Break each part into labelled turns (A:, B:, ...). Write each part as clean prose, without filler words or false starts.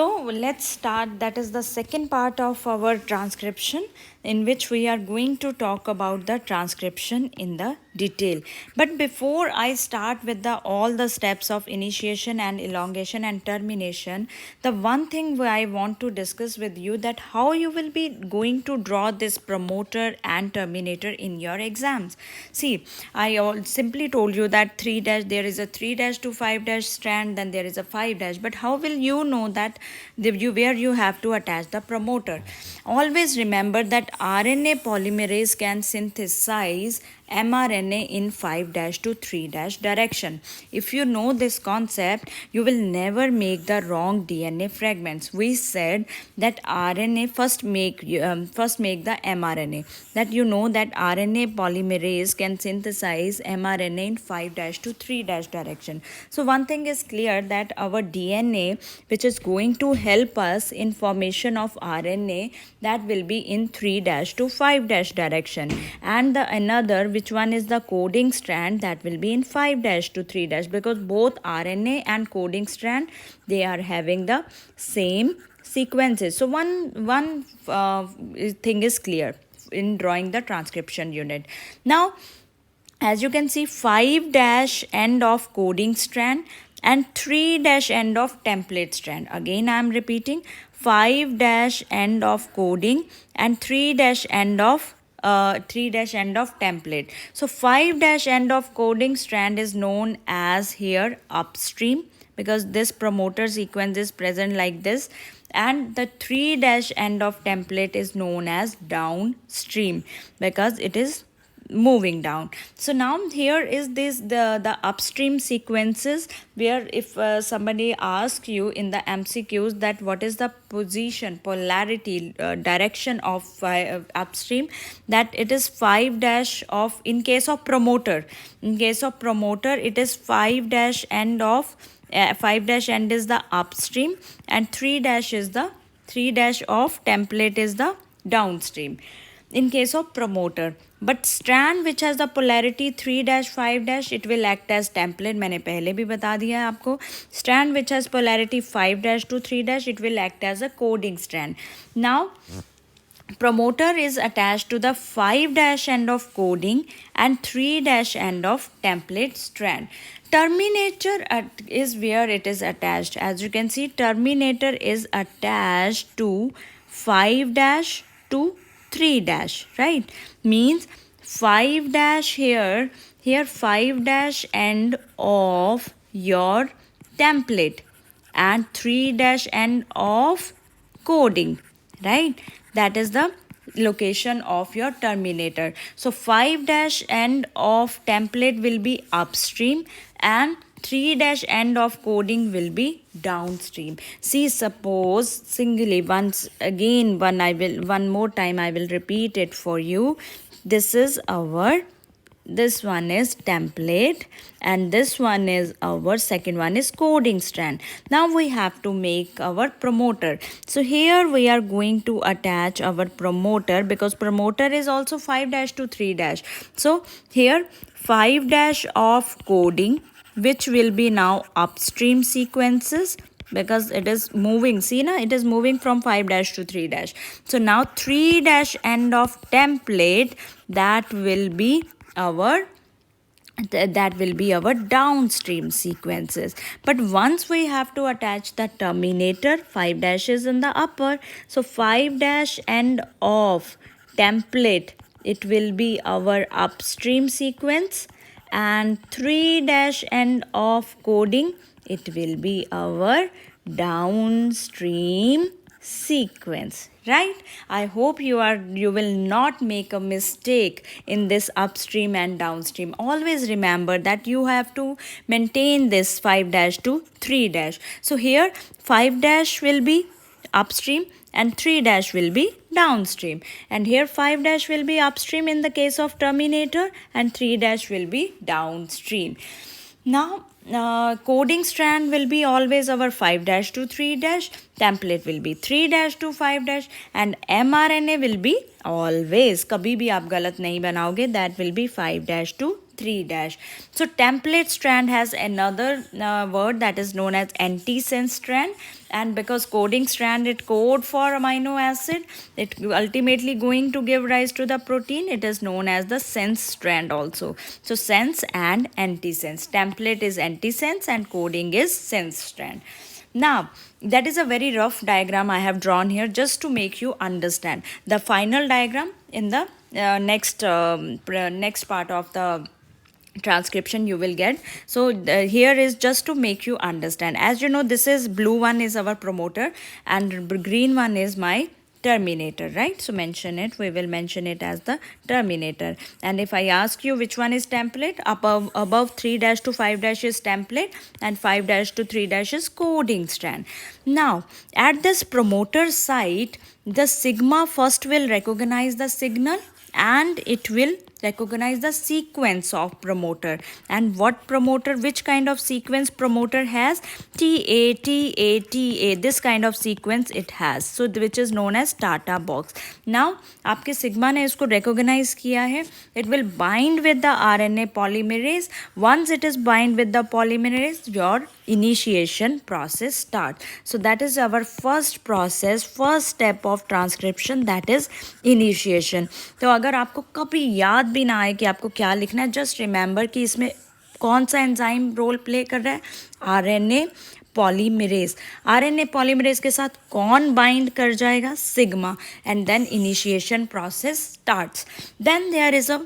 A: So let's start. That is the second part of our transcription, in which we are going to talk about the transcription in the detail. But before I start with the all the steps of initiation and elongation and termination, the one thing I want to discuss with you, that how you will be going to draw this promoter and terminator in your exams. See, I simply told you that 3 dash, there is a 3 dash to 5 dash strand, then there is a 5 dash. But how will you know that where you have to attach the promoter? Always remember that RNA polymerase can synthesize mRNA in 5 to 3 direction. If you know this concept, you will never make the wrong DNA fragments. We said that RNA first make the mRNA. That you know that RNA polymerase can synthesize mRNA in 5 to 3 direction. So one thing is clear, that our DNA, which is going to help us in formation of RNA, that will be in 3 to 5 direction, and the another, which one is the coding strand, that will be in 5 to 3 because both RNA and coding strand, they are having the same sequences. So one thing is clear in drawing the transcription unit. Now, as you can see, 5 dash end of coding strand and 3 dash end of template strand. Again I am repeating, 5 dash end of coding and 3 dash end of template. So 5 dash end of coding strand is known as here upstream, because this promoter sequence is present like this, and the 3 dash end of template is known as downstream, because it is moving down. So now here is the upstream sequences, where if somebody asks you in the MCQs that what is the position, polarity, direction of upstream, that it is 5 dash of, in case of promoter it is 5 dash end of 5 dash end is the upstream, and 3 dash of template is the downstream in case of promoter. But strand which has the polarity 3 dash 5 dash, it will act as template. मैंने पहले भी बता दिया है आपको. Strand which has polarity 5 dash to 3 dash, it will act as a coding strand. Now promoter is attached to the 5 dash end of coding and 3 dash end of template strand. Terminator is where it is attached. As you can see, terminator is attached to 5 dash to 3 dash, right? Means 5 dash here 5 dash end of your template and 3 dash end of coding, right? That is the location of your terminator. So 5 dash end of template will be upstream and 3 dash end of coding will be downstream. See, suppose singly once again, one more time I will repeat it for you. This one is template, and this one is our second one is coding strand. Now we have to make our promoter. So here we are going to attach our promoter, because promoter is also 5 dash to 3 dash. So here 5 dash of coding, which will be now upstream sequences, because it is moving. See na, it is moving from 5 dash to 3 dash. So now 3 dash end of template, that will be our downstream sequences. But once we have to attach the terminator, 5 dash is in the upper. So 5 dash end of template, it will be our upstream sequence, and 3 dash end of coding, it will be our downstream sequence, right? I hope you will not make a mistake in this upstream and downstream. Always remember that you have to maintain this 5 dash to 3 dash. So here 5 dash will be upstream and 3 dash will be downstream, and here 5 dash will be upstream in the case of terminator, and 3 dash will be downstream. Now coding strand will be always our 5 dash to 3 dash, template will be 3 dash to 5 dash, and mRNA will be always, कभी भी आप गलत नहीं बनाओगे, that will be 5 dash to 3 dash. So template strand has another word that is known as antisense strand, and because coding strand it code for amino acid, it ultimately going to give rise to the protein, it is known as the sense strand also. So sense and antisense, template is antisense and coding is sense strand. Now, that is a very rough diagram I have drawn here just to make you understand. The final diagram in the next part of the transcription you will get. So here is just to make you understand. As you know, this is blue one is our promoter and green one is my terminator, right? So mention it, we will mention it as the terminator. And if I ask you which one is template, above 3 dash to 5 dash is template and 5 dash to 3 dash is coding strand. Now at this promoter site, the sigma first will recognize the signal and it will recognize the sequence of promoter. And what promoter, which kind of sequence promoter has? TA, TA, TA, this kind of sequence it has. So which is known as Tata box. Now आपके sigma ने इसको recognize किया है. It will bind with the RNA polymerase. Once it is bind with the polymerase, your initiation process starts. So that is our first process, first step of transcription, that is initiation. तो अगर आपको कभी याद भी ना आए कि आपको क्या लिखना है, जस्ट रिमेंबर कि इसमें कौन सा एंजाइम रोल प्ले कर रहा है, आरएनए पॉलीमरेज. आरएनए पॉलीमरेज के साथ कौन बाइंड कर जाएगा? Sigma. And then initiation process starts. Then there is a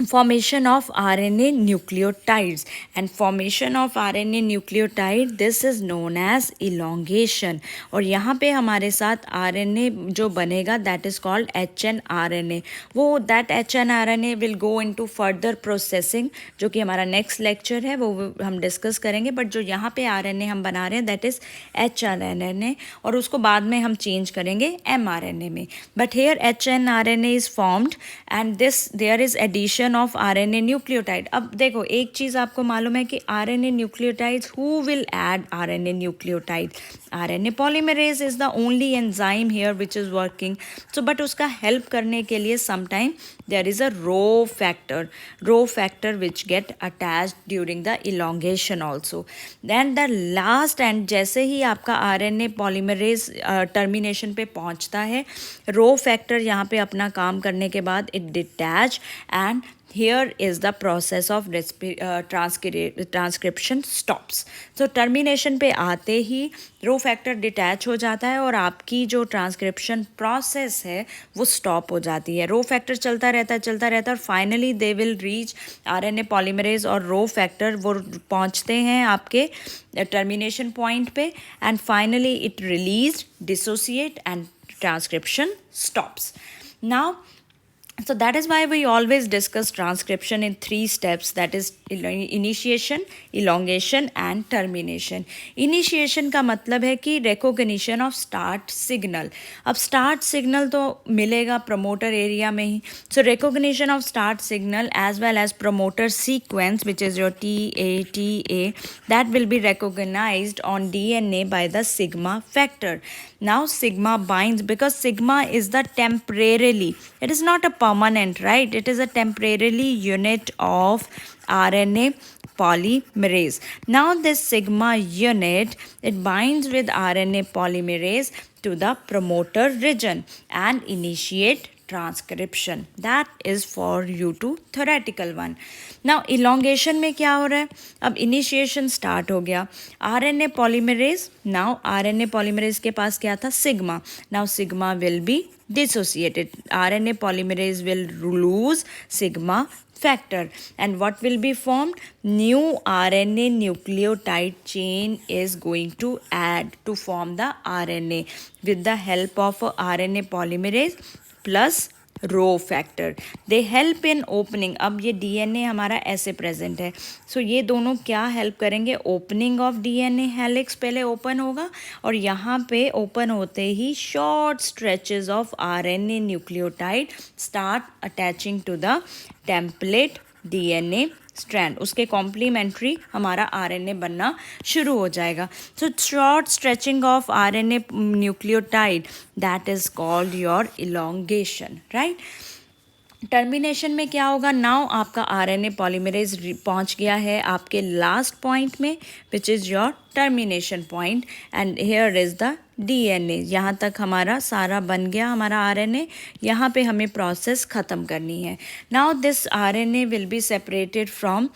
A: formation of RNA nucleotides, and formation of RNA nucleotide, this is known as elongation. और यहाँ पे हमारे साथ RNA जो बनेगा that is called hnRNA. वो that hnRNA will go into further processing, जो कि हमारा next lecture है वो हम discuss करेंगे. बट जो यहाँ पे RNA हम बना रहे हैं that is hnRNA, और उसको बाद में हम change करेंगे mRNA में. But here hnRNA is formed and this there is addition of RNA nucleotide. अब देखो एक चीज़ आपको मालूम है कि RNA nucleotides, who will add RNA nucleotide? RNA polymerase is the only enzyme here which is working. So but उसका help करने के लिए sometime there is a rho factor which get attached during the elongation also. Then the last, and जैसे ही आपका RNA polymerase termination पे पहुंचता है, rho factor यहाँ पे अपना काम करने के बाद it detach, and here is the process of transcription stops. So termination पे आते ही रो फैक्टर डिटैच हो जाता है और आपकी जो ट्रांसक्रिप्शन प्रोसेस है वो स्टॉप हो जाती है. रो फैक्टर चलता रहता है और finally they will reach RNA polymerase और रो फैक्टर वो पहुंचते हैं आपके टर्मिनेशन पॉइंट पे, and finally it release, dissociate and transcription stops. Now so that is why we always discuss transcription in 3 steps, that is initiation, elongation and termination. Initiation का मतलब है कि recognition of start signal. अब start signal तो मिलेगा promoter area में ही. So recognition of start signal as well as promoter sequence, which is your TA, that will be recognized on DNA by the sigma factor. Now sigma binds, because sigma is the temporarily, it is not a permanent, right? It is a temporarily unit of RNA polymerase. Now this sigma unit, it binds with RNA polymerase to the promoter region and initiate transcription. That is for you to theoretical one. Now elongation में क्या हो रहा है? अब initiation start हो गया. RNA polymerase, now RNA polymerase के पास क्या था? Sigma. Now sigma will be dissociated. RNA polymerase will lose sigma factor, and what will be formed? New RNA nucleotide chain is going to add to form the RNA with the help of RNA polymerase plus rho factor. They help in opening. अब ये DNA हमारा ऐसे present है, सो ये दोनों क्या help करेंगे? Opening of DNA helix पहले ओपन होगा और यहाँ पे ओपन होते ही short stretches of RNA nucleotide start attaching to the template DNA strand. उसके कॉम्प्लीमेंट्री हमारा आरएनए बनना शुरू हो जाएगा. So short stretching of RNA nucleotide, that is called your elongation, right? Termination में क्या होगा, नाउ आपका आरएनए पॉलीमरेज पहुंच गया है आपके लास्ट पॉइंट में, which is your termination point, and here is the DNA. यहाँ तक हमारा सारा बन गया हमारा आरएनए, यहाँ पे हमें प्रोसेस ख़त्म करनी है। Now this RNA will be separated from,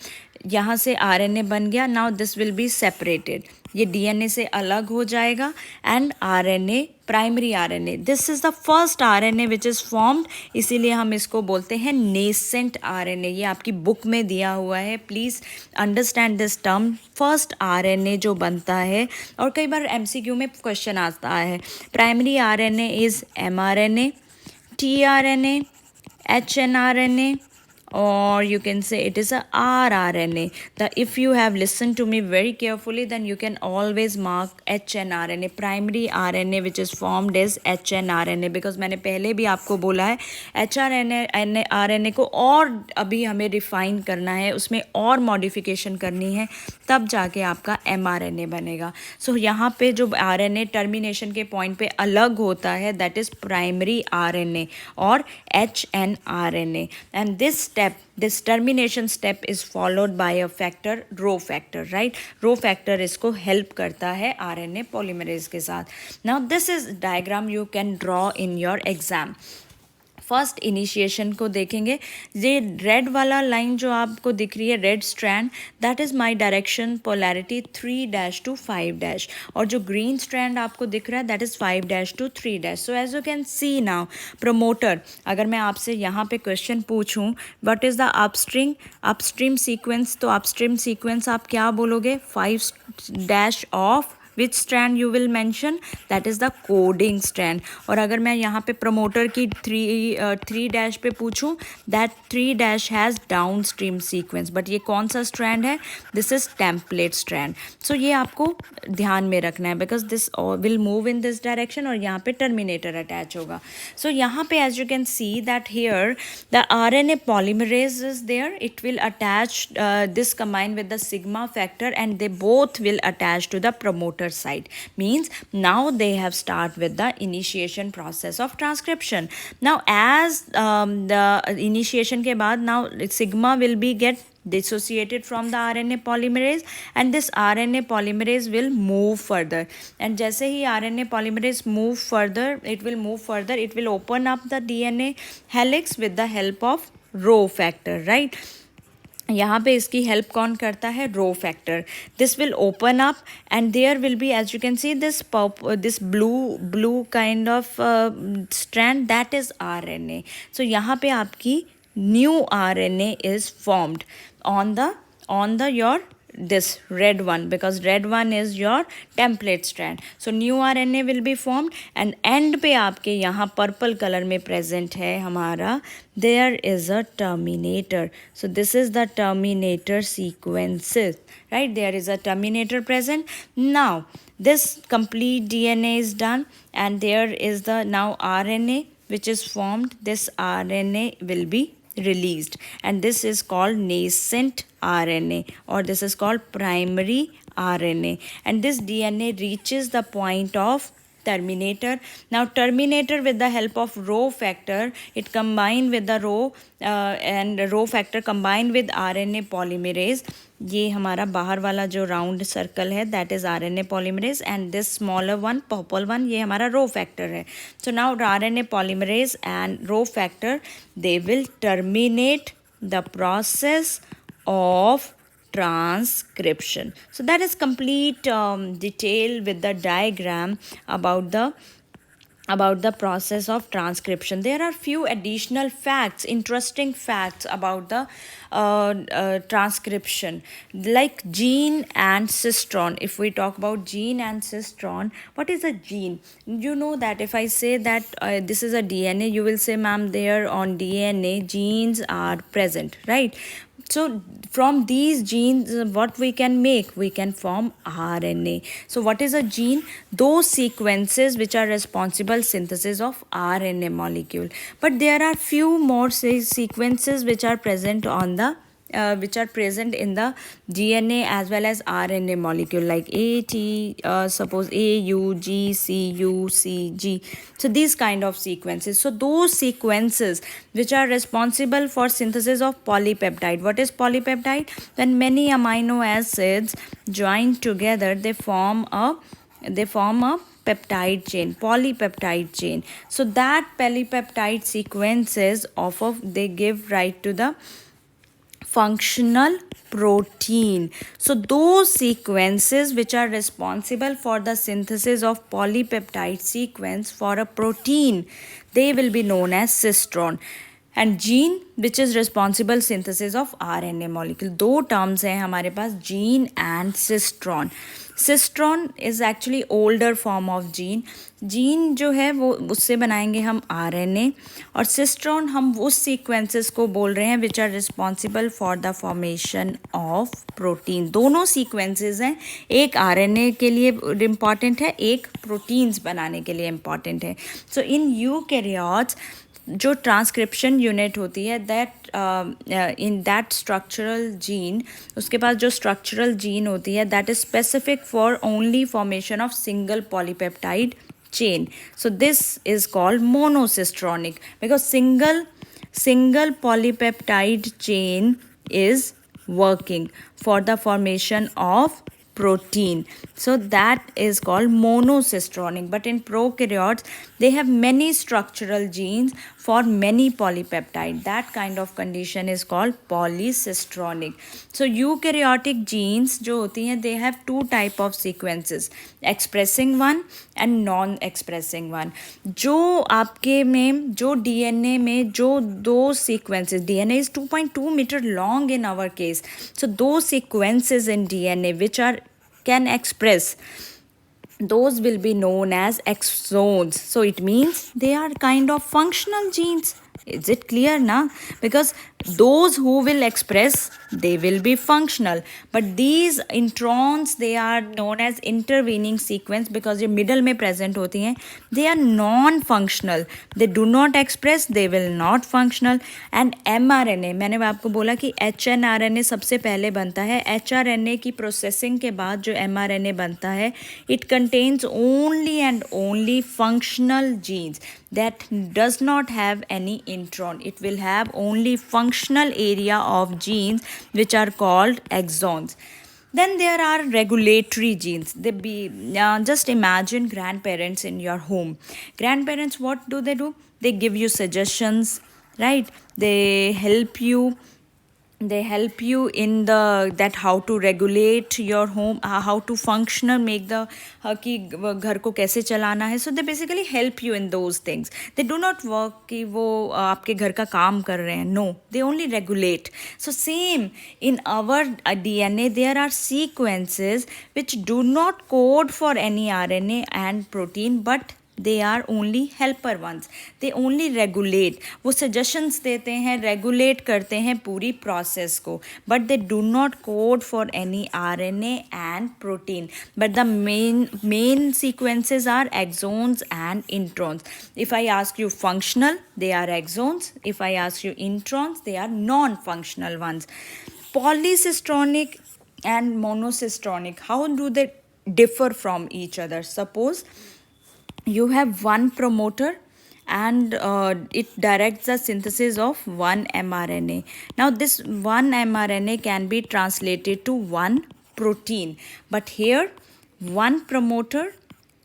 A: यहाँ से आरएनए बन गया, now this will be separated, ये डीएनए से अलग हो जाएगा, and RNA, primary RNA, this is the first RNA which is formed, इसीलिए हम इसको बोलते हैं नेसेंट आरएनए। ये आपकी बुक में दिया हुआ है, please understand this term. First RNA जो बनता है, और कई बार एमसीक्यू में क्वेश्चन आता है, primary RNA is mRNA, tRNA, hnRNA, or you can say it is a rRNA. If you have listened to me very carefully, then you can always mark hnRNA. Primary RNA which is formed is hnRNA, because मैंने पहले भी आपको बोला है RNA को और अभी हमें रिफाइन करना है, उसमें और मॉडिफिकेशन करनी है, तब जाके आपका mRNA बनेगा। सो यहाँ पे जो RNA टर्मिनेशन के पॉइंट पे अलग होता है, दैट इज़ प्राइमरी RNA और hnRNA, and this termination step is followed by a factor, rho factor, right? Rho factor इसको help करता है RNA polymerase के साथ। Now this is diagram you can draw in your exam. First initiation को देखेंगे, ये red वाला line जो आपको दिख रही है, red strand, that is my direction polarity 3' to 5', और जो ग्रीन स्ट्रैंड आपको दिख रहा है that is 5' to 3'। So as you can see now promoter, अगर मैं आपसे यहाँ पे क्वेश्चन पूछूँ what is the upstream sequence, तो अपस्ट्रीम सीक्वेंस आप क्या बोलोगे, 5' of which strand you will mention, that is the coding strand. और अगर मैं यहाँ पे प्रमोटर की 3' पे पूछूँ, that 3' has downstream sequence, but ये कौन सा स्ट्रैंड है, this is template strand. So ये आपको ध्यान में रखना है, because this will move in this direction, और यहाँ पे टर्मिनेटर अटैच होगा। सो यहाँ पे as you can see that here the RNA polymerase is there, it will attach this combined with the sigma factor, and they both will attach to the promoter site, means now they have start with the initiation process of transcription. Now as the initiation ke baad, now sigma will be get dissociated from the RNA polymerase, and this RNA polymerase will move further, and jaise hi RNA polymerase move further, it will open up the DNA helix with the help of rho factor, right? यहाँ पे इसकी help कौन करता है, rho factor. This will open up, and there will be, as you can see, this blue kind of strand, that is RNA। सो यहाँ पे आपकी new RNA is formed on the your this red one, because red one is your template strand. So new RNA will be formed, and end पे आपके यहाँ purple colour में present है हमारा, there is a terminator. So this is the terminator sequences, right? There is a terminator present. Now this complete DNA is done, and there is the now RNA which is formed. This RNA will be released, and this is called nascent RNA, or this is called primary RNA, and this DNA reaches the point of terminator. Now terminator, with the help of rho factor, it combined with the rho and rho factor combined with RNA polymerase. ये हमारा बाहर वाला जो round circle है that is RNA polymerase, and this smaller one, purple one, ये हमारा rho factor है. So now RNA polymerase and rho factor, they will terminate the process of transcription. So that is complete detail with the diagram about the process of transcription. There are few additional facts, interesting facts about the transcription, like gene and cistron. If we talk about gene and cistron, what is a gene? You know that if I say that this is a DNA, you will say, ma'am, there on DNA genes are present, right? So from these genes, what we can make, we can form RNA. So what is a gene? Those sequences which are responsible synthesis of RNA molecule. But there are few more sequences which are present on the which are present in the DNA as well as RNA molecule, like A, T, suppose A, U, G, C, U, C, G. So these kind of sequences. So those sequences which are responsible for synthesis of polypeptide. What is polypeptide? When many amino acids join together, they form a peptide chain, polypeptide chain. So that polypeptide sequences they give rise to the functional protein. So those sequences which are responsible for the synthesis of polypeptide sequence for a protein, they will be known as cistron. And gene which is responsible synthesis of RNA molecule. दो terms हैं हमारे पास, gene and cistron. Cistron is actually older form of gene. Gene जो है वो उससे बनाएंगे हम RNA, और सिस्ट्रॉन हम उस सीक्वेंसेस को बोल रहे हैं which are responsible for the formation of protein. दोनों सीक्वेंसेस हैं, एक आरएनए के लिए इम्पॉर्टेंट है, एक प्रोटीन्स बनाने के लिए इम्पॉर्टेंट है. सो इन यूकैरियोट्स जो ट्रांसक्रिप्शन यूनिट होती है, that in that structural gene, उसके पास जो स्ट्रक्चरल जीन होती है that is specific for only formation of single polypeptide chain. So this is called monocistronic because single polypeptide chain is working for the formation of protein. So that is called monocistronic. But in prokaryotes, they have many structural genes for many polypeptide. That kind of condition is called polycistronic. So eukaryotic genes जो होती हैं, they have two type of sequences, expressing one and non-expressing one. जो आपके में जो DNA में जो दो sequences, DNA is 2.2 meter long in our case. So those sequences in DNA which are can express, those will be known as exons. So it means they are kind of functional genes. Is it clear now? Because those who will express, they will be functional. But these introns, they are known as intervening sequence because ये middle में present होती हैं. They are non-functional. They do not express, they will not functional. And mRNA, मैंने आपको बोला कि hnRNA सबसे पहले बनता है. hrNA की processing के बाद जो mRNA बनता है, it contains only and only functional genes that does not have any intron. It will have only functional area of genes which are called exons. Then there are regulatory genes. Just imagine grandparents in your home. Grandparents, what do? They give you suggestions, right? They help you in that how to regulate your home, how to functional, make the कि घर को कैसे चलाना है. So they basically help you in those things. They do not work कि वो आपके घर का काम कर रहे हैं. No, they only regulate. So same in our DNA, there are sequences which do not code for any RNA and protein, but they are only helper ones. They only regulate. वो suggestions देते हैं, regulate करते हैं पूरी process को, but they do not code for any RNA and protein. But the main sequences are exons and introns. If I ask you functional, they are exons. If I ask you introns, they are non-functional ones. Polycistronic and monocistronic, how do they differ from each other? Suppose you have one promoter and it directs the synthesis of one mRNA. Now this one mRNA can be translated to one protein, but here one promoter,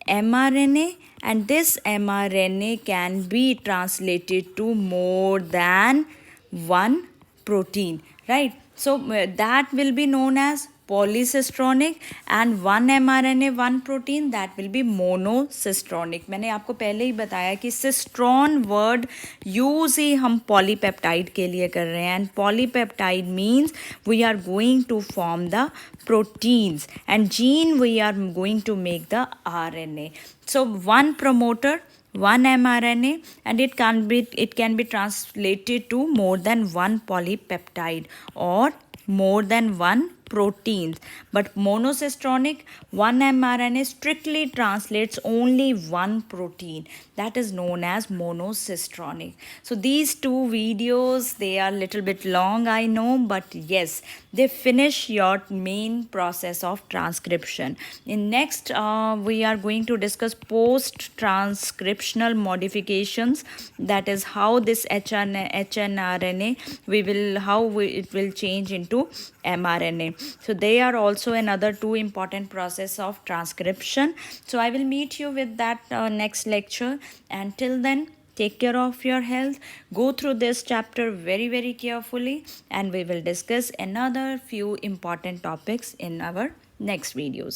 A: mRNA, and this mRNA can be translated to more than one protein, right? So that will be known as polycistronic, and one mRNA one protein, that will be monocistronic. मैंने आपको पहले ही बताया कि cistron word use ही हम polypeptide के लिए कर रहे हैं, and polypeptide means we are going to form the proteins, and gene we are going to make the RNA. So one promoter, one mRNA, and it can be translated to more than one polypeptide or more than one proteins, but monocistronic, one mRNA strictly translates only one protein, that is known as monocistronic. So these two videos, they are little bit long, I know, but yes, they finish your main process of transcription. In next, we are going to discuss post transcriptional modifications, that is how this hnRNA it will change into mRNA. So they are also another two important process of transcription. So I will meet you with that next lecture, and till then, take care of your health. Go through this chapter very carefully, and we will discuss another few important topics in our next videos.